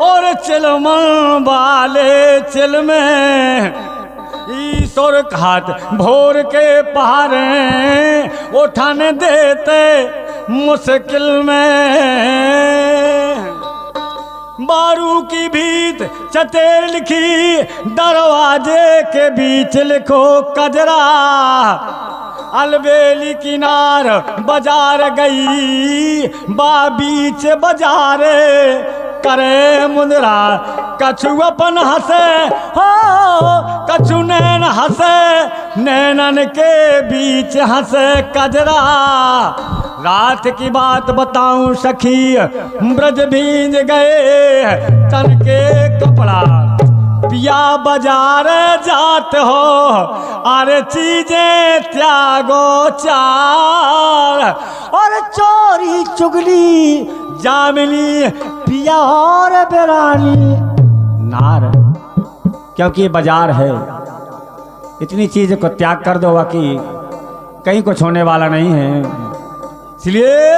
और चिलमन वाले चिल में ईश्वर खात भोर के पहाड़े उठाने देते मुश्किल में। बारू की भीत चतेर लिखी दरवाजे के बीच लिखो कजरा। अलबेली किनार बाजार गई बा बीच बाजारे करे मुंदरा। कछु अपन हंसे हो कछु नैन हंसे नैनन के बीच हंसे कजरा। रात की बात बताऊं सखी ब्रज भींज गए तन के कपड़ा। पिया बाजार जात हो अरे चीजें त्यागो चार। और चोरी चुगली जामिनी पिया और बेरानी नार। क्योंकि ये बाजार है, इतनी चीज को त्याग कर दो बाकी कहीं कुछ होने वाला नहीं है। इसलिए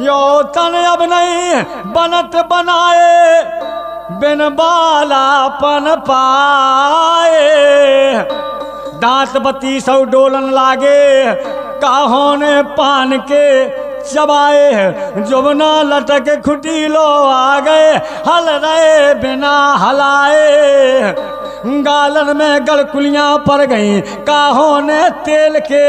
यो तन अब नहीं बनत बनाए बिन बालापन पाए। दांत बत्ती सौ डोलन लागे काहों ने पान के चबाए। जुबना लटक खुटी लो आ गए हल रहे बिना हलाए। गालन में गलकुलियां पड़ गई काहों ने तेल के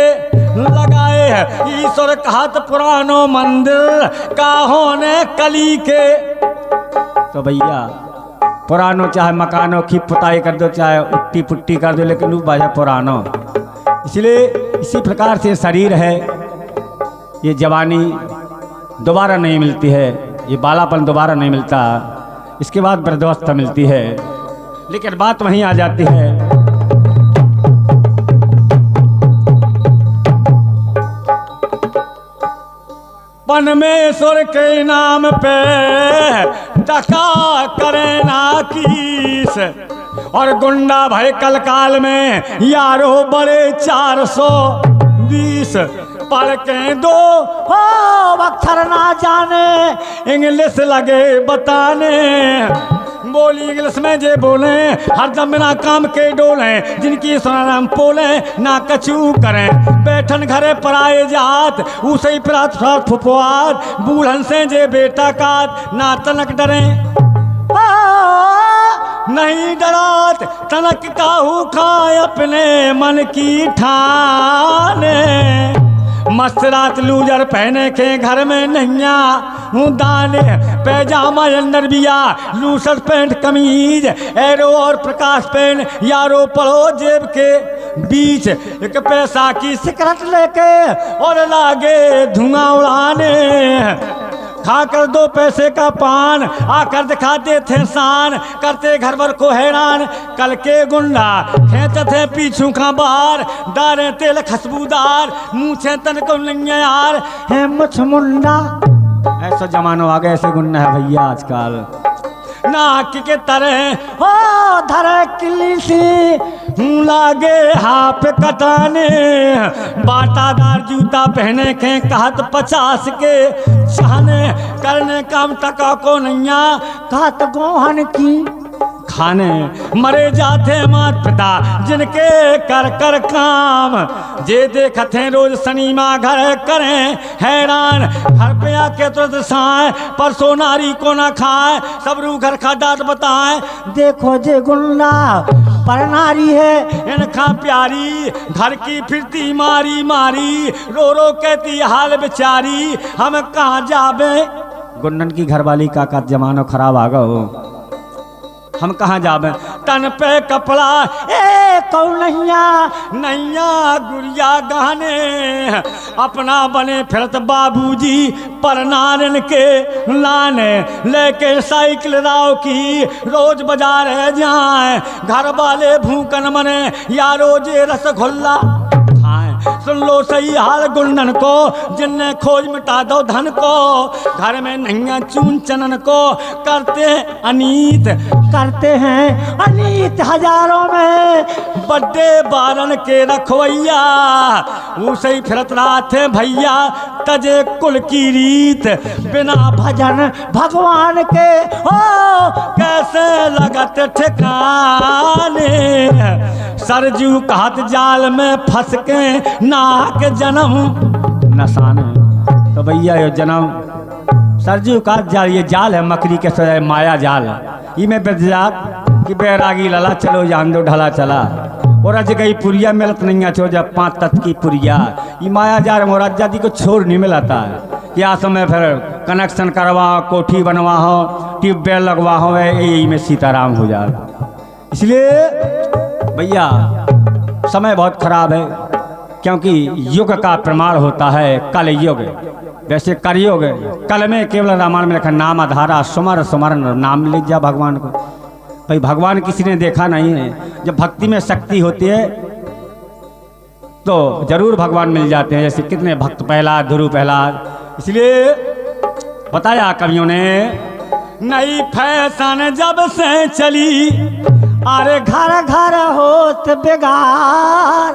लगाए। ईश्वर कहत पुरानो मंदिर काहों ने कली के। तो भैया पुरानो चाहे मकानों की पुताई कर दो चाहे उट्टी पुट्टी कर दो लेकिन वो बाजा पुरानो। इसलिए इसी प्रकार से शरीर है, ये जवानी दोबारा नहीं मिलती है, ये बालापन दोबारा नहीं मिलता। इसके बाद वृद्धावस्था मिलती है। लेकिन बात वहीं आ जाती है परमेश्वर के नाम पे टका करे ना कीस। और गुंडा भय कल काल में यारो बड़े 420 पढ़ के दो हो अक्षर ना जाने इंग्लिश लगे बताने। बोली इंग्लिश में जे बोले हरदम बिना काम के डोले। जिनकी सुनाम पोले ना कछु करें बैठन घरे पराए जात उसे प्रात फुफुआर। बूढ़न से जे बेटा काट ना तनक डरे नहीं डरात तनक काहू खाए अपने मन की ठाने। मस्त रात लूजर पहने के घर में नैया हूँ दाने। पैजामा अंदर बिया लूसर पैंट कमीज एरो और प्रकाश पेन यारो पड़ो जेब के बीच। एक पैसा की सिगरेट लेके और लागे धुआं उड़ाने। खाकर 2 पैसे का पान आकर दिखाते थे शान करते घर भर को हैरान। कल के गुंडा खेत थे पीछू का बार डारे तेल खुशबूदार मुँह तन को नहीं यार है मुछ मुंडा। ऐसा जमानो आ गया ऐसे गुंडा है भैया आजकल। नाक के तरह हो धरे किली सी लागे हाथ कटाने। बाटादार जूता पहने के कहत 50 के चाहने करने काम टका को नैया कहत गोहन की खाने। मरे जाते मात पिता जिनके कर कर काम जे देखते रोज सनीमा घर करें हैरान। घर पे आके तुरंत साए परसों नारी को ना खाए सब रू घर का दांत बताए। देखो जे गुंडा पर नारी है इनका प्यारी घर की फिरती मारी मारी रो रो कहती हाल बेचारी हम कहाँ जाबे। गुंडन की घरवाली का जमानो खराब आ गो हम कहाँ जाबे। तन पे कपड़ा ए कौन नैया गुड़िया गहने अपना बने फिरत बाबूजी पर नारन के लाने। लेके साइकिल राव की रोज बाजार है जाए घर वाले भूकन मने या रोजे रसगुल्ला खाए। सुन लो सही हाल गुंडन को जिनने खोज मिटा दो धन को। घर में नैया चून चनन को करते हैं अनीत हजारों में बड्डे बारन के रखवैया। उसे ही फिरत रहा थे भैया तजे कुल की रीत बिना भजन भगवान के हो लगत ठिकाने। सरजू कहत जाल में फंस के नाक जन्म नसाने। तो भैया ये जन्म सरजू का जाल, ये जाल है मकड़ी के सजाए माया जाल। ये में बेजात कि बैरागी लला चलो जान दो ढला चला। और अज गई पुरिया मिलत नहीं छो जब 5 तत की पुरिया। ये माया जाल मोराज जाति को छोड़ नहीं मिलाता है। क्या समय फिर कनेक्शन करवाओ, कोठी बनवाओ, ट्यूबवेल लगवाओ, यही में सीताराम हो जाए। इसलिए भैया समय बहुत खराब है, क्योंकि युग का प्रमाण होता है कल युग। वैसे कलयुग, कल में केवल रामायण में लिखा नाम आधारा सुमर सुमरन, नाम लिख जा भगवान को। भाई भगवान किसी ने देखा नहीं है। जब भक्ति में शक्ति होती है तो जरूर भगवान मिल जाते हैं। जैसे कितने भक्त प्रहलाद, ध्रुव प्रहलाद। इसलिए बताया कवियों ने, नई फैशन जब से चली, अरे घर घर होत बेगार,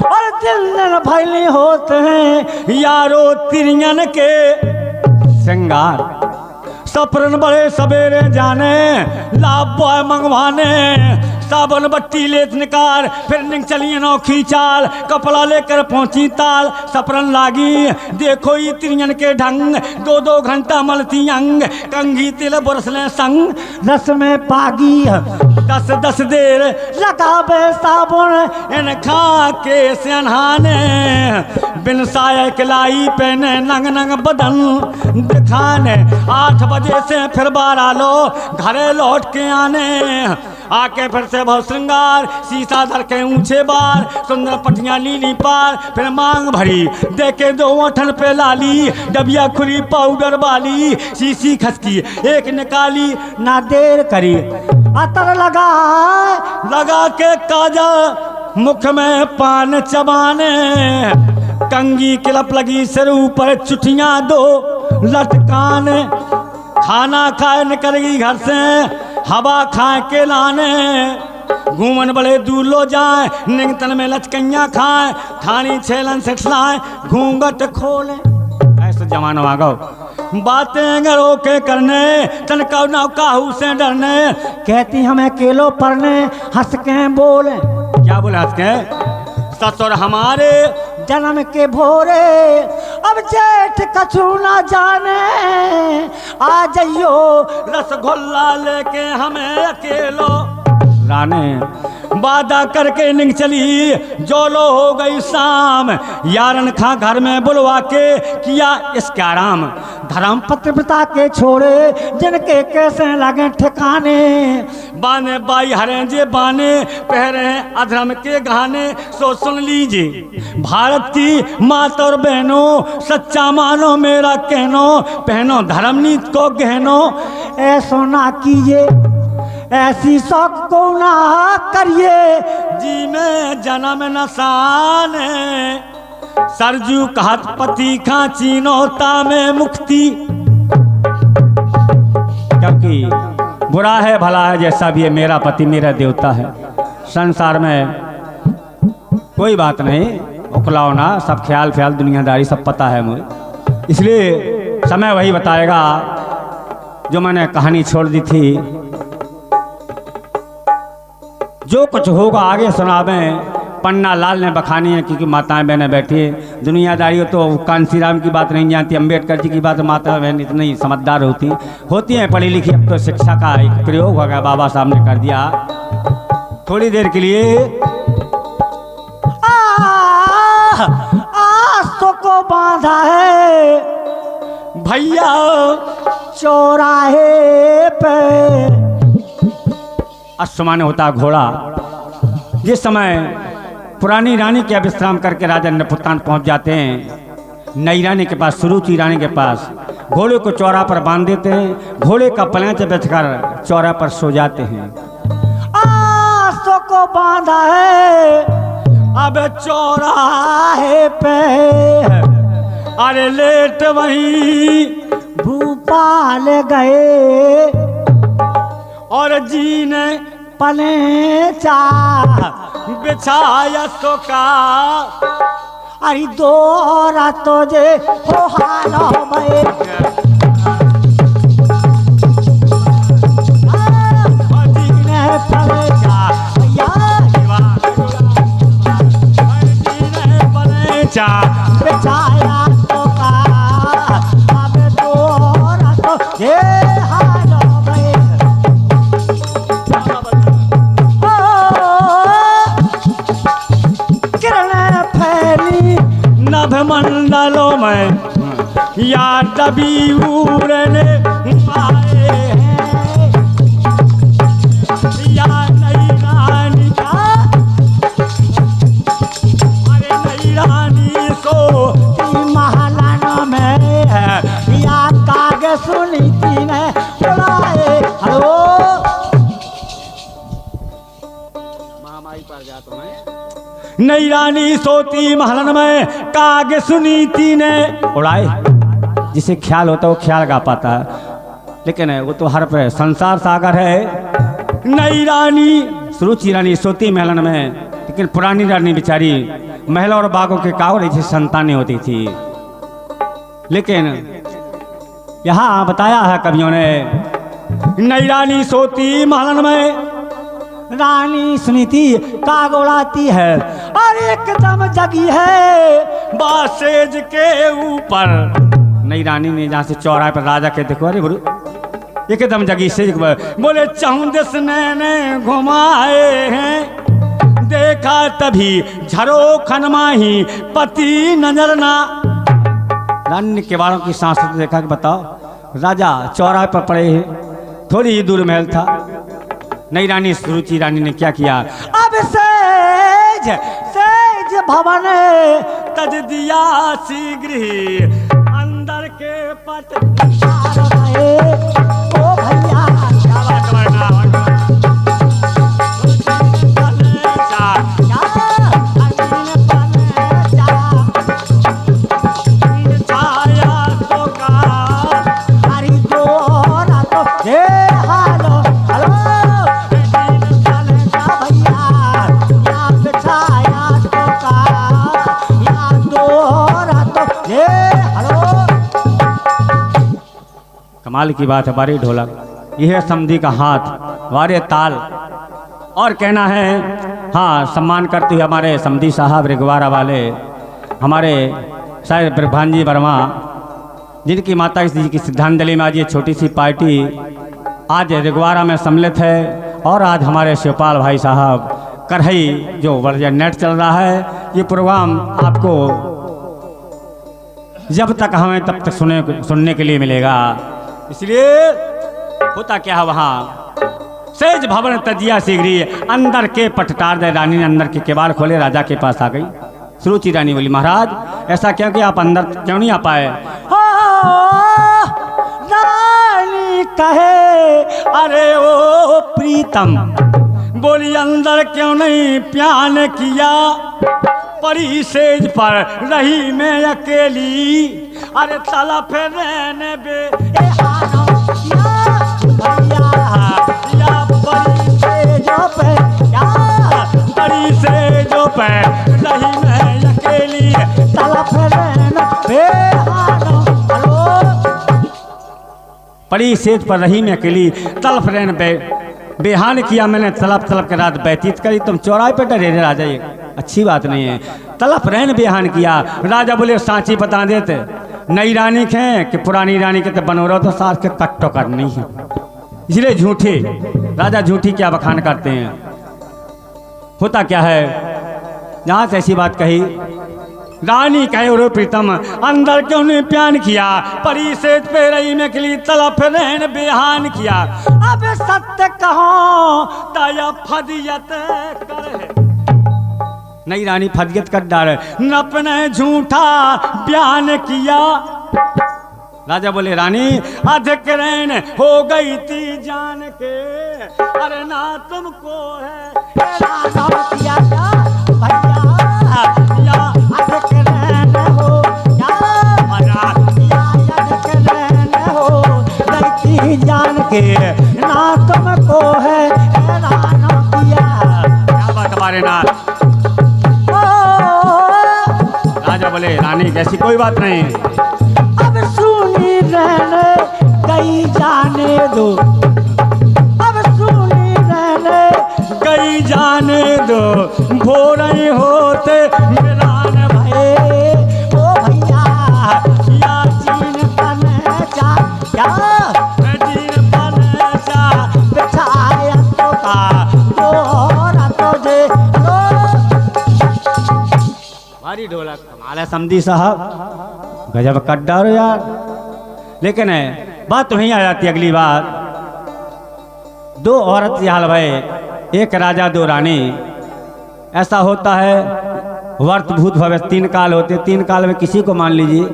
और दिल भैली होते हैं यारो तिरियन के श्रृंगार। सपरन बड़े सवेरे जाने, लाभ बॉय मंगवाने, साबुन बट्टी लेत निकाल, फिर निक चलिए नौखी चाल, कपड़ा लेकर पहुंची ताल। सपरन लागी देखो ये तिरियन के ढंग, 2-2 घंटा मलती अंग, कंघी तिल बरसले संग। रस में पागी 10-10 देर लगावे साबुन, इन खा के से नहाने। बिन साया किलाई पहने नंग नंग बदन दिखाने। 8 बजे से फिर 12 लो घरे लौट के आने। आके फिर से बहुत श्रृंगार, शीशा धर के ऊंचे बार, सुंदर पटियां लीली पार, फिर मांग भरी देके 2 ओठन पे लाली, डबिया खुली पाउडर वाली, शीशी खसकी एक निकाली, ना देर करी अतर लगा के काजल मुख में पान चबाने। कंगी क्लप लगी सिर ऊपर चुटियां 2 लटकाने। खाना खाए निकलेगी घर से हवा खाए के लाने। घूमन बड़े दूर लो जाए, निगतन में लचकैया खाए, थानी छेलन से खिलाए, घूंघट खोले। ऐसा जमाना आ गो, बातें गरो के करने, तनका नौकाहू से डरने। कहती हमें केलो पढ़ने, हंस के बोले। क्या बोले हंस के? ससुर हमारे जन्म के भोरे, अब जेठ कछु ना जाने। आ जाइयो रसगुल्ला लेके हमें अकेलो राने। वादा करके निक चली, जोलो हो गई शाम, यारन खा घर में बुलवा के किया इसका आराम। धर्म पत्र पिता के छोड़े, जिनके कैसे लगे ठिकाने। बाने बाई हरे जे बाने, पहरे अधर्म के गहने। सो सुन लीजिए भारत की माता और बहनों, सच्चा मानो मेरा कहनो, पहनो धर्म नीति को गहनो। ऐसो ना कीजिए, ऐसी शौक को ना करिए, जी में जन्म नसाने। सरजू कहत पति खा चीनोता में मुक्ति। क्योंकि बुरा है भला है जैसा भी है, मेरा पति मेरा देवता है। संसार में कोई बात नहीं, उकलाओ ना, सब ख्याल ख्याल दुनियादारी सब पता है मुझे। इसलिए समय वही बताएगा जो मैंने कहानी छोड़ दी थी। जो कुछ होगा आगे सुनावें। पन्ना लाल ने बखानी है, क्योंकि माताएं बहनें बैठी हैं। दुनियादारी तो कांसी राम की बात नहीं जानती, अम्बेडकर जी की बात माता बहन इतनी समझदार होती हैं पढ़ी लिखी। अब तो शिक्षा का एक प्रयोग हो गया, बाबा साहब ने कर दिया थोड़ी देर के लिए। आसों को बांधा है भैया चौराहे पे। अश्वमान होता घोड़ा। जिस समय पुरानी रानी के विश्राम करके राजा नपुतान पहुंच जाते हैं नई रानी के पास, सुरुचि रानी के पास, घोड़े को चौरा पर बांध देते हैं। घोड़े का पलंच बैठकर चौरा पर सो जाते हैं। आसों को बांधा है अब चौराहे पे, अरे लेट वहीं भूपाल गए और जी ने पलेचा बिछाया सोका। अरे 2 रातों जे हो हालो में चा बेचाया तो का अब तोरा तो ये हाल भई किरण फैली नभ मंडलों में या दबी उड़ने पाए हैं या नई रानी का अरे नई रानी सो महलन में या कागे सुनी थी ने बुलाए हेलो महामाई पर जा तो मैं नई रानी सोती महलन में काग सुनीति ने उड़ाए। जिसे ख्याल होता है वो ख्याल गा पाता है, लेकिन वो तो हर पे संसार सागर है। नई रानी सुरुचि रानी सोती महलन में, लेकिन पुरानी रानी बेचारी महलों और बागों के काव रही थी, संतानें होती थी। लेकिन यहाँ बताया है कवियों ने, नई रानी सोती महलन में रानी सुनीति काग उड़ाती है और एकदम जगी है बासेज के ऊपर। नई रानी ने जहाँ से चौराहे पर राजा के देखो, अरे गुरु एकदम जगी से बोले चौंदस ने घुमाए हैं, देखा तभी झरो खनमाही पति नजर ना। रानी ने केवाड़ों की सांस देखा कि बताओ राजा चौराहे पर पड़े हैं, थोड़ी ही दूर महल था। नई रानी सुरुचि रानी ने क्या किया, अब सेज भवन तज दिया शीघ्र अंदर के पट। ओ भैया कमाल की बात है, बारी ढोलक यह समधी का हाथ वारे ताल। और कहना है हाँ, सम्मान करते हुए हमारे समधी साहब रिगवारा वाले, हमारे शायद ब्रह्मांजी वर्मा, जिनकी माता जी की श्रद्धांजलि में आज ये छोटी सी पार्टी आज रिगवारा में सम्मिलित है। और आज हमारे शिवपाल भाई साहब कढ़ई जो वर्जन नेट चल रहा है, ये प्रोग्राम आपको जब तक हमें तब तक सुनने के लिए मिलेगा। इसलिए होता क्या है, वहाँ सेज भवन तजिया शीघ्री अंदर के पटटार दे। रानी ने अंदर के केवाड़ खोले, राजा के पास आ गई। सुरुचि रानी बोली महाराज ऐसा क्यों कि आप अंदर क्यों नहीं आ पाए। रानी कहे अरे ओ प्रीतम, बोली अंदर क्यों नहीं प्यान किया, परी सेज पर रही मैं अकेली, अरे तला फिर रहने बे परी सेजों पे रही मैं अकेली, तला फिर परी सेज पर रही मैं अकेली, तलफ रहने पे बेहान किया मैंने, तलप तलप के रात व्यतीत करी। तुम चौराहे पे डरे राजा, ये अच्छी बात नहीं है। तलप रहन बेहान किया। राजा बोले सांची बता देते, नई रानी के कि पुरानी रानी के तो बनो रहो तो साथ के कट्टो कर नहीं है, इसलिए झूठे राजा झूठी क्या बखान करते हैं। होता क्या है, जहाँ से ऐसी बात कही, रानी कहे रो प्रीतम अंदर क्यों नहीं प्यान किया, परी से पे रही में खिली तलफ रहन बेहान किया। अब सत्य कहो ताया फदियत करे, नई रानी फदियत कर डाले, अपने झूठा बयान किया। राजा बोले रानी अधिक रैन हो गई थी जान के, अरे ना तुमको है जान के ना तुमको है क्या बात हमारे नाथ। राजा बोले रानी कैसी कोई बात नहीं, अब सुनी रहने गई जाने दो, अब सुनी रहने गई जाने दो, भोर ही होते मिलान भये। भारी ढोलक। हमारे समधी साहब गजब कड्डा हो यार। लेकिन बात तो वहीं आ जाती है अगली बार। दो औरत ये हाल भाई, एक राजा दो रानी। ऐसा होता है वर्त भूत भविष्य 3 काल होते, 3 काल में किसी को मान लीजिए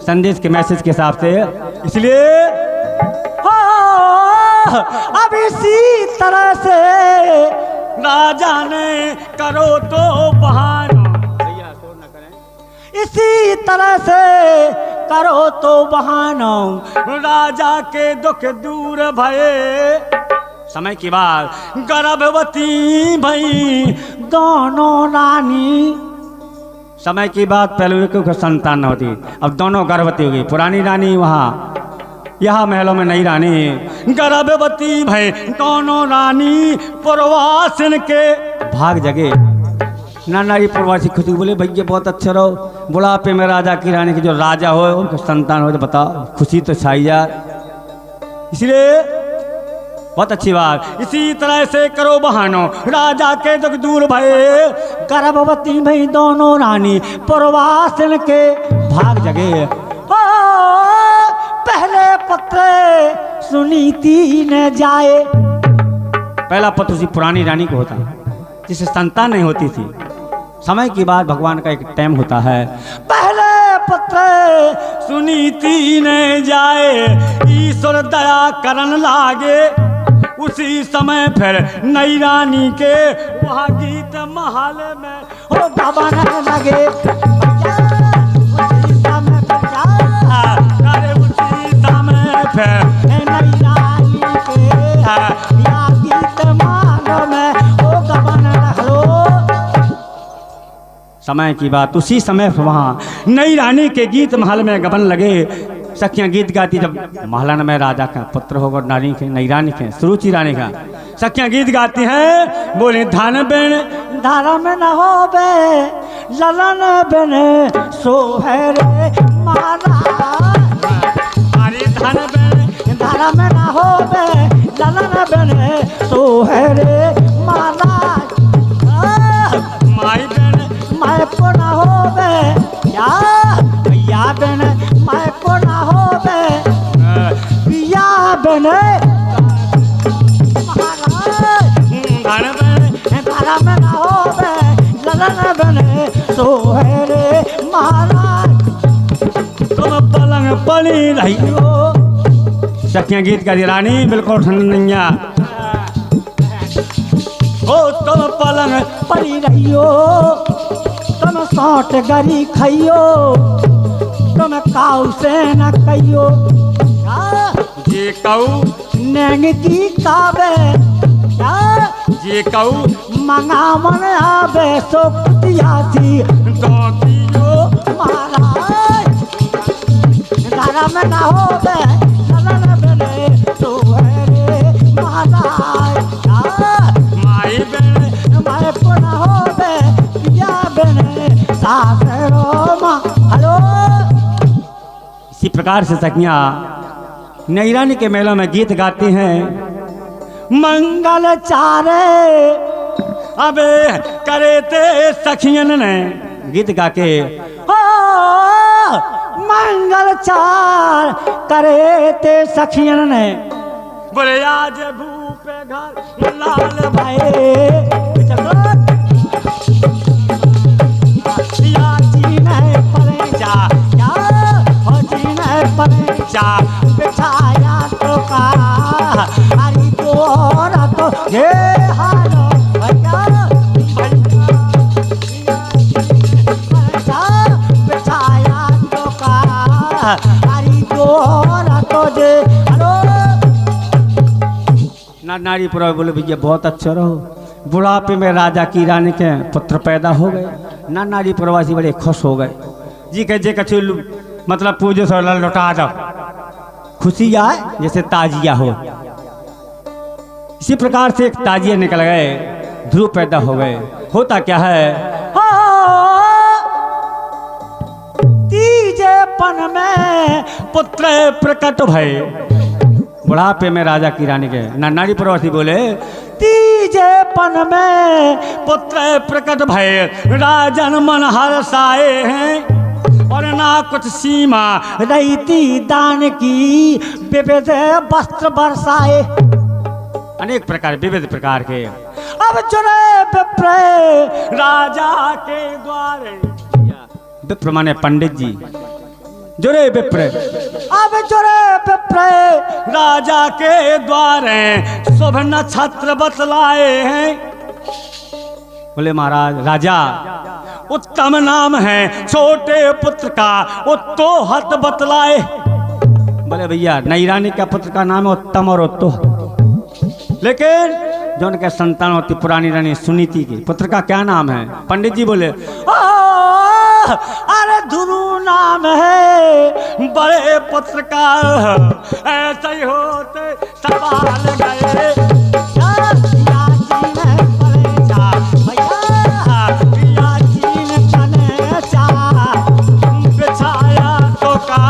संदेश के मैसेज के हिसाब से। इसलिए अब इसी तरह से राजा ने करो तो बहाना, भैया शोर न करें। इसी तरह से करो तो बहाना, राजा के दुख दूर भये। समय की बात गर्भवती भई दोनों रानी। समय की बात, पहले क्योंकि संतान न होती, अब दोनों गर्भवती हो गई। पुरानी रानी वहाँ, यहाँ महलों में नई रानी। गर्भवती भई दोनों रानी प्रवासन के भाग जगे। नारी प्रवासी खुशी बोले भैया बहुत अच्छा रहो, बुढ़ापे में राजा की रानी के जो राजा हो उनका संतान हो तो बताओ खुशी तो छाई यार। इसलिए बहुत अच्छी बात, इसी तरह से करो बहानो राजा के दुख दूर भये। गर्भवती भई दोनों रानी प्रवासन के भाग जगे। पहले पत्र सुनीति न जाए। पहला पत्र उसी पुरानी रानी को होता जिसे संतान नहीं होती थी। समय की बात, भगवान का एक टाइम होता है। पहले पत्र सुनीति न जाए, ईश्वर दया करन लागे। उसी समय फिर नई रानी के वहाँ गीत महल में हो गबन लगे। अरे उसी समय फिर नई रानी के या गीत महल में हो गबन लगलो। समय की बात, उसी समय वहाँ नई रानी के गीत महल में गबन लगे। सखियाँ गीत गाती, जब महलन में राजा का पुत्र होगा नारी के, नई रानी के, सुरुचि रानी का, सखियाँ गीत गाती हैं, बोले धन बेन धर्म न होबे ललन बिन सोहरे मारा। अरे धन बेन धर्म न होबे ललन बिन सोहरे मारा। माई बेन मैं को न होबे या बिन मैं को न होबे पिया बिन धन बेन धर्म न होबे ललन बिन सोहरे महाराज। तुम पलंग पड़ी रही हो सखियाँ गीत गाती, रानी बिल्कुल ठंड नहीं है। ओ तुम पलंग पड़ी रहियो, तुम सौट गरी खइयो, तुम काऊ से न कहियो। जे कहू नेंग की काबे जे कहू मंगा मन आबे सो कुतियासी तो कियो महाराज। धर्म न होबे ललन बिन सोहरे महाराज। माई बेन मैं को न होबे पिया बिन सासरो हेलो। इसी प्रकार से सखियाँ नई रानी के मेलों में गीत गाती हैं। मंगल चारे अबे करे ते सखियन ने गीत गा के ओ मंगल चार करे ते सखियन ने बोले आज भूपे घर लाल भाई जा बिछाया तो का हरी तोरा तो हे हालो भैया बिछाया तो का हरी तोरा तो जे हेलो। नारी पुरा बोले भैया बहुत अच्छा रहो, बुढ़ापे में राजा की रानी के पुत्र पैदा हो गए। नारी प्रवासी बड़े खुश हो गए जी, कह जे कछु मतलब पूजो सो लौटा दो, खुशी आए जैसे ताजिया हो। इसी प्रकार से एक ताजिया निकल गए, ध्रुव पैदा हो गए। होता क्या है, तीजे पन में पुत्र प्रकट भय। बुढ़ापे में राजा की रानी के नारी प्रवासी बोले तीजे तीजे पन में पुत्र प्रकट भय राजन मन हर्षाए हैं और ना कुछ सीमा रहती दान की विविध वस्त्र बरसाए। अनेक प्रकार विविध प्रकार के अब जुड़े विप्र राजा के द्वारे विप्र माने पंडित जी जुड़े विप्र अब जुड़े विप्र राजा के द्वारे शुभ नक्षत्र बतलाए हैं। बोले महाराज राजा उत्तम नाम है छोटे पुत्र का उत्तो हत बतलाए। बोले भैया नई रानी का पुत्र का नाम है उत्तम और उत्तो, लेकिन जो उनके संतान होती पुरानी रानी सुनीति की पुत्र का क्या नाम है? पंडित जी बोले अरे ध्रुव नाम है बड़े पुत्र का ऐसे ही होते सवाल गए। बिछाया तो का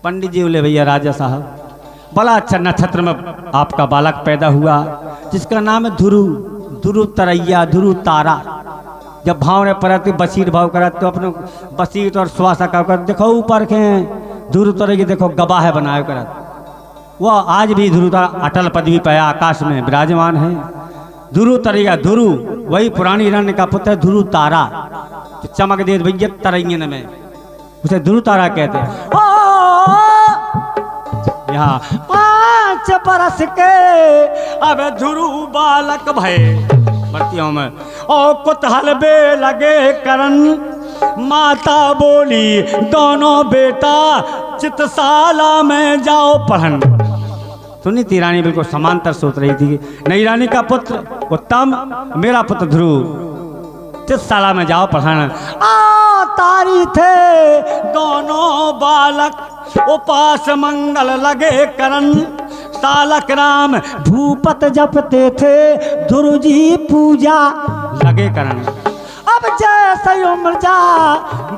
पंडित जी बोले भैया राजा साहब बड़ा अच्छा नक्षत्र में आपका बालक पैदा हुआ जिसका नाम है ध्रुव। ध्रुव तरैया ध्रुव तारा। जब भाव ने पड़ते बसीर भाव करा तो अपने बसीर और श्वासा कर देखो ऊपर के ध्रुव तरैया देखो गवाह बनाए करा वह आज भी ध्रुव तारा अटल पदवी पाया आकाश में विराजमान है। ध्रुव तरैया ध्रुव वही पुरानी हिरण्य का पुत्र ध्रुव तारा तो चमक दे भैया तरैयन में उसे ध्रुव तारा कहते हैं। यहाँ 5 बरस के अब ध्रुव बालक भय भर्तियों में और कुतहल बे लगे करन माता बोली दोनों बेटा चित्रशाला में जाओ पढ़न। सुनीति रानी बिल्कुल समांतर सोच रही थी। नई रानी का पुत्र उत्तम मेरा पुत्र ध्रुव चित्रशाला में जाओ पढ़न। तारी थे दोनों बालक उपास मंगल लगे करन तालक राम भूपत जपते थे ध्रुव जी पूजा लगे करन। अब जैसे उम्र जा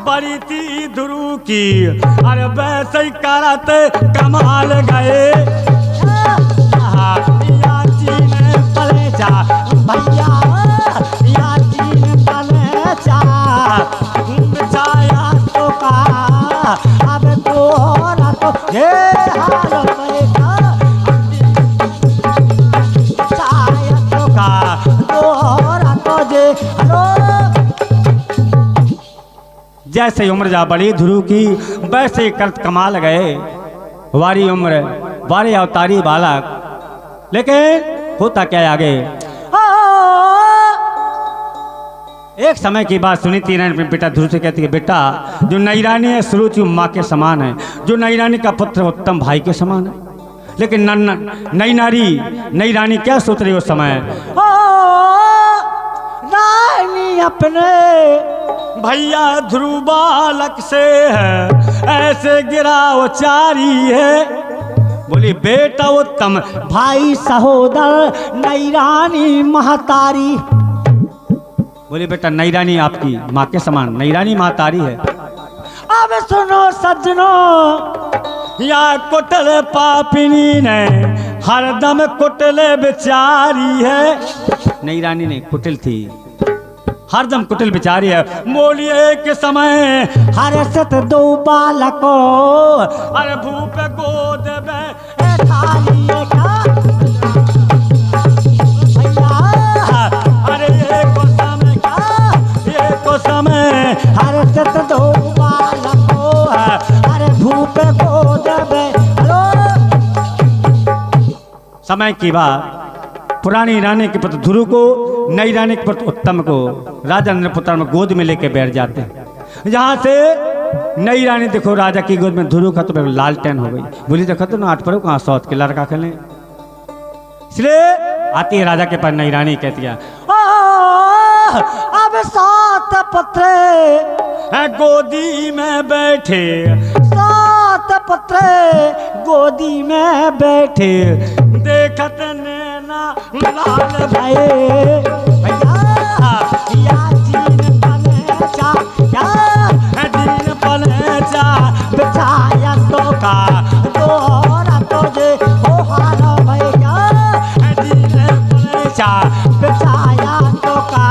बड़ी थी ध्रुव की अरे वैसे ही करत कमाल गए। पले जा भैया पले जा बिछाया तो का अब तोरा तो हे हाल जैसे उम्र जा बड़ी ध्रुव की वैसे करत कमाल गए। वारी उम्र वारी अवतारी बालक लेकिन होता क्या आगे। एक समय की बात सुनी तीन अपने बेटा ध्रुव से कहती है बेटा जो नई रानी है सुरुचि माँ के समान है, जो नई रानी का पुत्र उत्तम भाई के समान है। लेकिन नई रानी क्या सोच रही उस समय रानी अपने भैया ध्रुव बालक से है ऐसे गिरा उचारी है। बोली बेटा उत्तम भाई सहोदर नई रानी महतारी। बोली बेटा नई रानी आपकी माँ के समान नई रानी महतारी है। अब सुनो सज्जनों या कुटल पापिनी ने हरदम कुटले बेचारी है। नई रानी ने कुटिल थी हरदम कुटिल बेचारी है। बोलिए के समय हर सत दो बालको अरे भूप गोद में अरे ये को समय हर सत दो बालको अरे भूप गोद में। समय की बात पुरानी रानी के पुत्र ध्रुव को नई रानी के पुत्र उत्तम को राजा नृपुत्र में गोद में लेके बैठ जाते हैं। जहाँ से नई रानी देखो राजा की गोद में ध्रुव का तो लालटेन हो गई। बोली देखो तो नाट पर कहाँ सौत के लड़का खेले। इसलिए आती है राजा के पास नई रानी कहती है अब 7 पुत्र गोदी में बैठे 7 पुत्र गोदी में बैठे देखत नैना लाल भये भैया अच्छा बिछाया तो का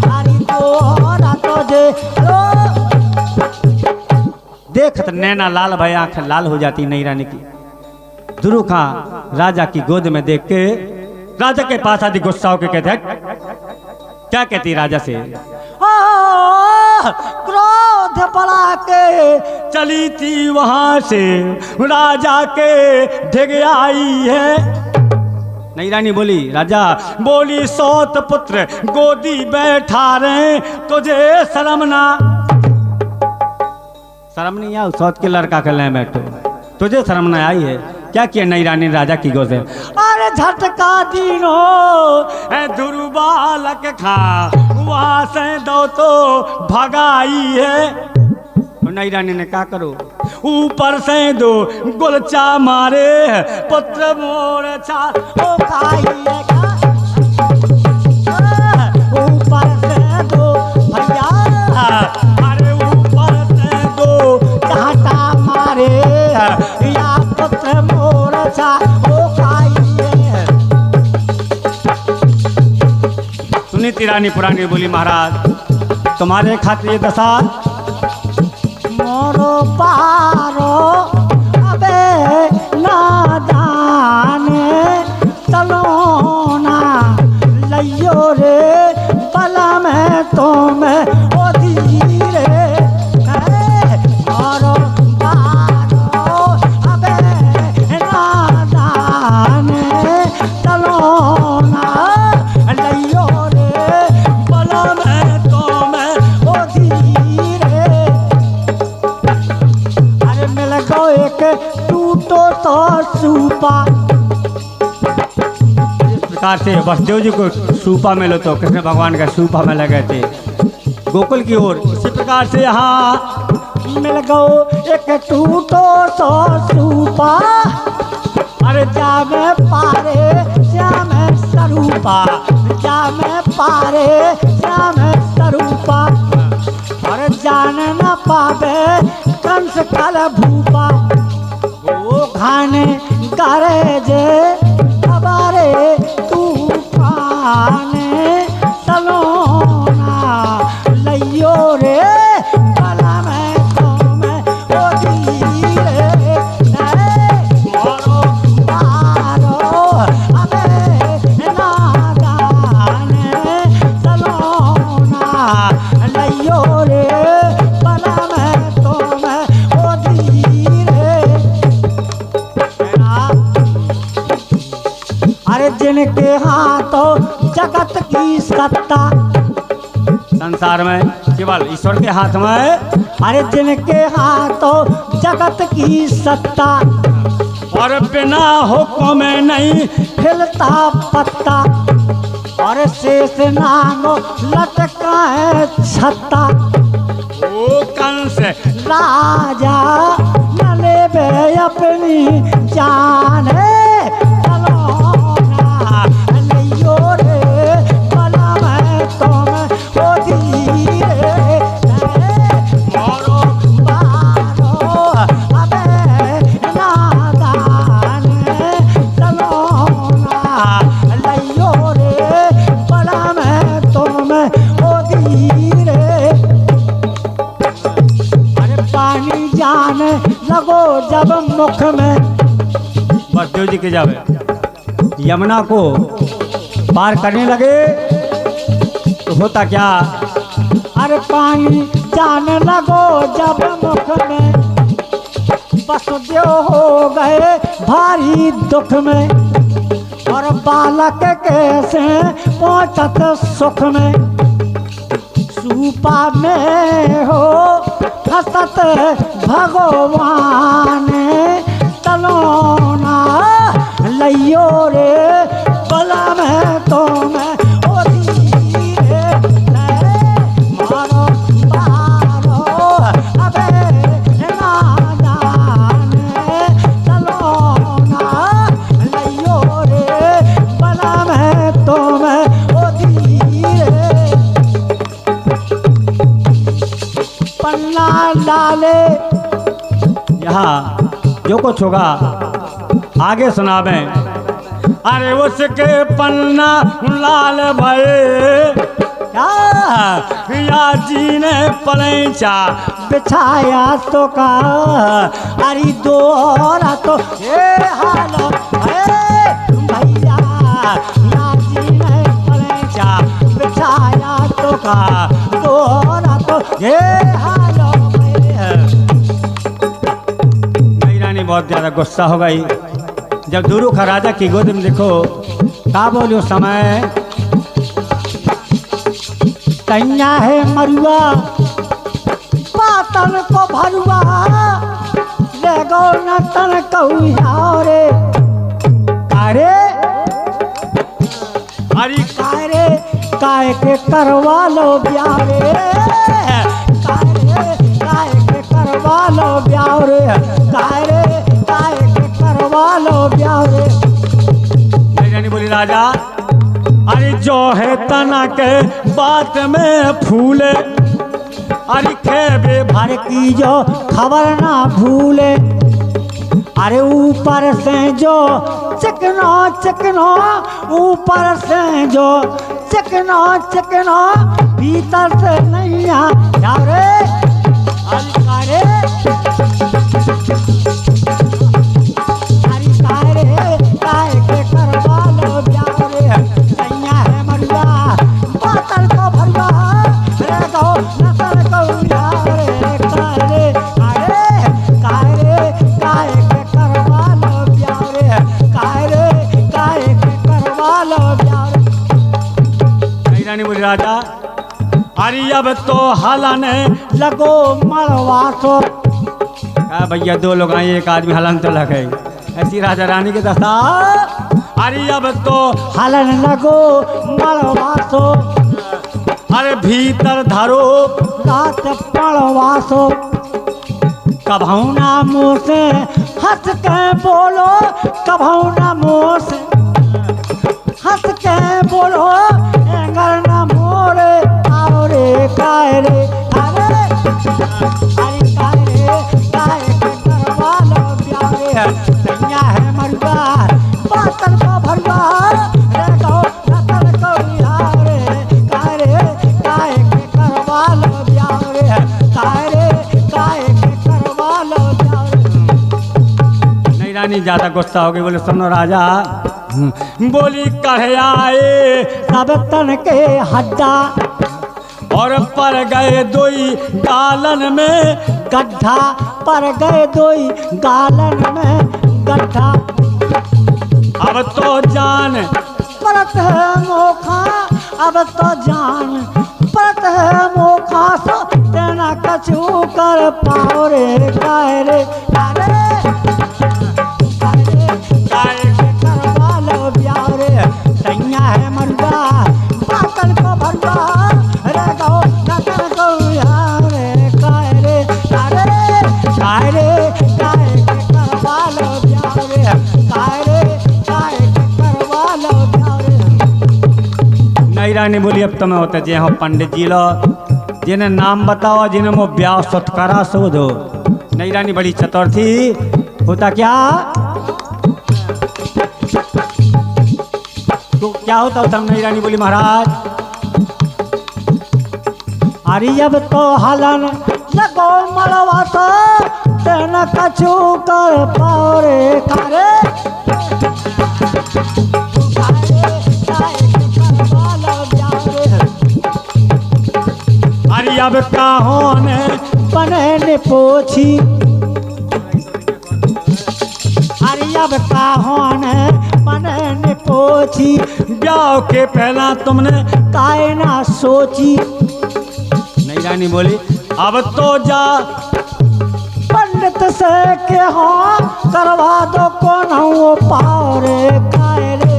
हरी तोरा तुझे लो। देख तो नैना लाल भाई आंख लाल हो जाती नई रानी की। ध्रुव खां राजा की गोद में देख के राजा के पास आदि गुस्सा होकर कहते हैं, क्या कहती राजा से? क्रोध बढ़ा के चली थी वहां से राजा के ढिग आई है। नई रानी बोली, राजा बोली सौत पुत्र गोदी बैठा रहे, तुझे शर्म ना? शर्म नहीं आओ? सौत के लड़का के ले बैठो, तुझे शर्म ना आई है? क्या किया नई रानी राजा की गोद से? अरे झटका दीनो ध्रुव बालक खा वहां से दो तो भगाई है। नई रानी ने क्या करो, ऊपर से दो गुलचा मारे पुत्र मोर छा ओ खाइएगा। ऊपर से दो भैया, अरे ऊपर से दो चाटा मारे या पुत्र मोर छा ओ खाइए। सुनीति रानी पुरानी बोली, महाराज तुम्हारे खातिर ये दशा मोरो पारो अबे नादाने चलो ना लइयो रे बला में तो मैं ओ धीरे मोरो पारो अबे नादाने चलो ना लइयो रे बला में तो मैं ओ धीरे। अरे मिल गो एक टूटो तो सूपा। इस प्रकार से वसुदेव जी को सूपा में लो तो कृष्ण भगवान का सूपा में लगे थे गोकुल की ओर। इसी प्रकार से यहाँ मिल गो एक टूटो तो सूपा। अरे जा में पारे श्याम स्वरूपा, जा में पारे श्याम स्वरूपा। और जान न पावे कंस कल भूपा, वो खाने करे जे हमारे तूफाने चलो ना लइयो रे बला में तो मैं ओ धीरे मोरो पारो अबे नादाने चलो ना लइयो रे बला में तो मैं ओ धीरे। अरे जिनके हाथों जगत की सत्ता, संसार में केवल ईश्वर के हाथ में। अरे जिनके हाथों जगत की सत्ता, और बिना हुक्म में नहीं हिलता पत्ता। और शेष नाग लटका है छत्ता, वो कंस राजा न लेबे अपनी जान चलो ना लइयो रे बला में तो मैं ओ धीरे मोरो पारो अबे नादान चलो ना लइयो रे बला में तो मैं ओ धीरे। अरे पानी जाने लगो जब मुख में, वसुदेव जी के जावे यमुना को पार करने लगे तो होता क्या? अरे पानी जाने लगो जब मुख में, वसुदेव हो गए भारी दुख में। और बालक कैसे पहुंचत सुख में, सूपा में हो फसत भगवान चलो ना लइयो रे बला में तो मैं ओ धीरे मारो पारो अबे नादान चलो ना लइयो रे बला में तो मैं ओ धीरे। पन्ना डाले यहाँ जो कुछ होगा आगे सुनावें। अरे उसके पन्ना लाल भये या जी ने पलैचा बिछाया तो का अरे दोरा तो ये हालो भैया या जी ने पलैचा बिछाया तो का दोरा तो ये हालो मेरी रानी बहुत ज्यादा गुस्सा हो गई जब दूरू का राजा की गोद में देखो का बोलो समय कन्या है मरुआ पातन को भरुआ ले गो न तन कहुया रे कारे अरे कारे काय के करवा लो ब्याह रे काय के करवा लो ब्याह रे काय के करवा लो ब्याह रे मेरी रानी बोली राजा अरे जो है तना के बात में फूले अरे खेबे भर की जो खबर ना भूले अरे ऊपर से जो चिकना चिकना ऊपर से जो चिकना चिकना भीतर से नहीं आ रे अरे काय के करवा लो ब्याह रे कन्या है मरुआ पातल को भरुआ रे गो नसल को रे काय के करवा लो ब्याह रे काय के करवा लो ब्याह रे मेरी रानी बोली राजा अरे अब तो हलन लगो मरवा तो भैया दो लोग आए एक आदमी हलन तो लगे ऐसी राजा रानी के दशा अरे अब तो हलन लगो मरवा तो अरे भीतर धरो रात पड़वा सो कभौना मुँह से हंस के बोलो कभौना मुँह से हंस के बोलो एंगर न मोरे आओ रे काय रे अरे काय के करवा लो ब्याह रे कन्या है मरुआ पातल को भरुआ रे गो नसल को रे काय के करवा लो ब्याह रे काय के करवा लो ब्याह रे नहीं रानी ज्यादा गुस्सा हो गई बोले सुनो राजा बोली कहे आए सब तन के हड्डा और पर गए दोई गालन में गड्ढा पर गए दोई गालन में गड्ढा अब तो जान परत है मोखा अब तो जान परत है मोखा सो तेना कछु कर पाओ रे काय रे काय के करवा लो ब्याह रे कन्या है मरुआ पातल को भरुआ रे गो नसल को रे काय के करवा लो ब्याह रे काय के करवा लो ब्याह रे नहीं रानी बोली अब तो मैं होते जे हो पंडित जी लो जिन्हें नाम बताओ जिन्हें वो ब्याह सत्कारा सो दो नहीं रानी बड़ी चतुर थी होता क्या तो क्या होता होता नहीं रानी बोली महाराज अरे अब तो हलन लगो मलवा तो तेना कछु कर पाओ रे कारे अरे अब काहों ने बने ने पोछी अरे अब काहों ने बने ने पोछी ब्याह के पहला तुमने काहे ना सोची नहीं रानी बोली अब तो जा पंडित से के हाँ करवा दो कौन हो पाओ रे काय रे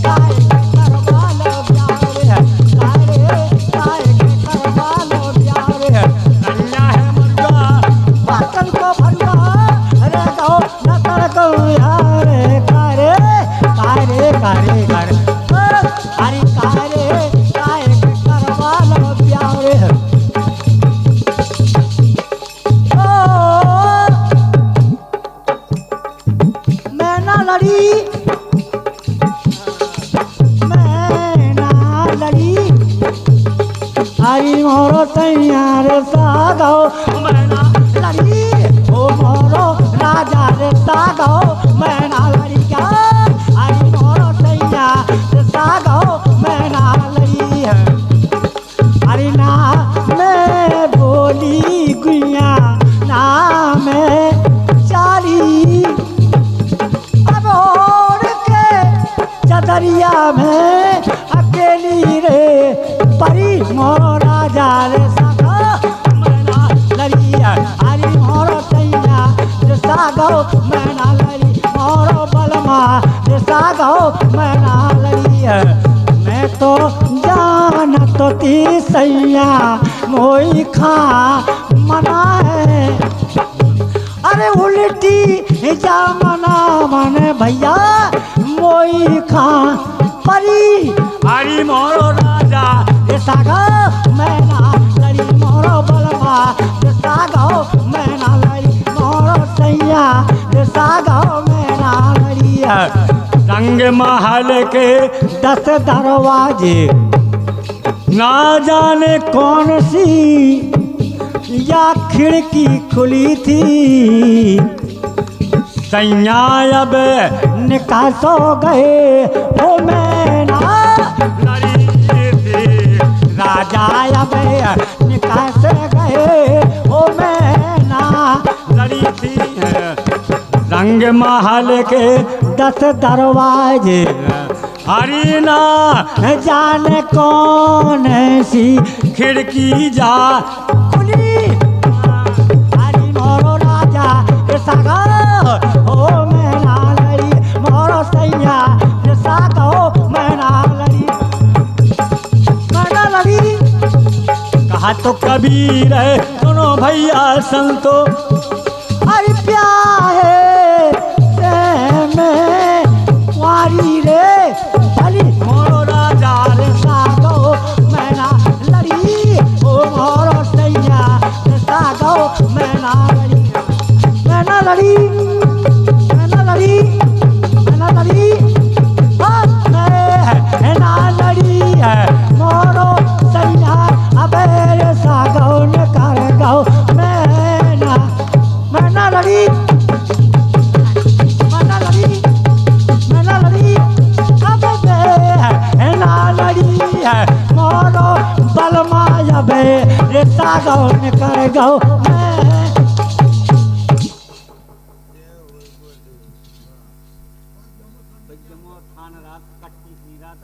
काय करवा लो ब्याह रे काय के करवा लो ब्याह रे कन्या है मुर्गा पातल को भरुआ रे गो नसल को रे काय रे अरे काय के करवा लो ब्याह रे मोरो सैया रे सागो मैना लड़ी ओ मोरो राजा रे सागो मैना लड़ी क्या अरे मोरो सैया रे सागो मैना लड़ी है अरे ना मैं बोली गुइया ना मैं चाली अब ओढ़ के चदरिया में अकेली रे परी मोरो राजा रे सागो मैना लड़ी है अरे मोरो सैया रे सागो मैना लड़ी मोरो बलमा रे सागो मैना लड़ी है मैं तो जान तो ती सैया मोई खा मना है अरे उल्टी जा मना मन भैया मोई खा परी हरी मोरो राजा ये सागो मैना लड़ी मोरो बलमा ये सागो मैना लड़ी मोरो सैया ये सागो मैना लड़ी है रंग महल के 10 दरवाजे ना जाने कौन सी या खिड़की खुली थी सैया अब निकास हो गए हो मैना लड़ी थी राजा अब निकास गए हो मैना लड़ी थी रंग महल के 10 दरवाजे हरी ना जाने कौन सी खिड़की जा खुली हरी मोरो राजा ये सागो ओ मैना लड़ी मोरो सैया ये सागो मैना लड़ी कहा तो कबीर है सुनो भैया संतो अरे प्याहे से में कुंवारी रे भली मोरो राजा रे सागो मैना लड़ी ओ मोरो सैया रे सागो मैना लड़ी मैना लड़ी मैना लड़ी मैना लड़ी मैना लड़ी है मोरो सैया अबे रे सागो ने कर गो मैना मैना लड़ी मैना लड़ी मैना लड़ी अबे मैना लड़ी है मोरो बलमा अबे रे सागो ने कर गो मैना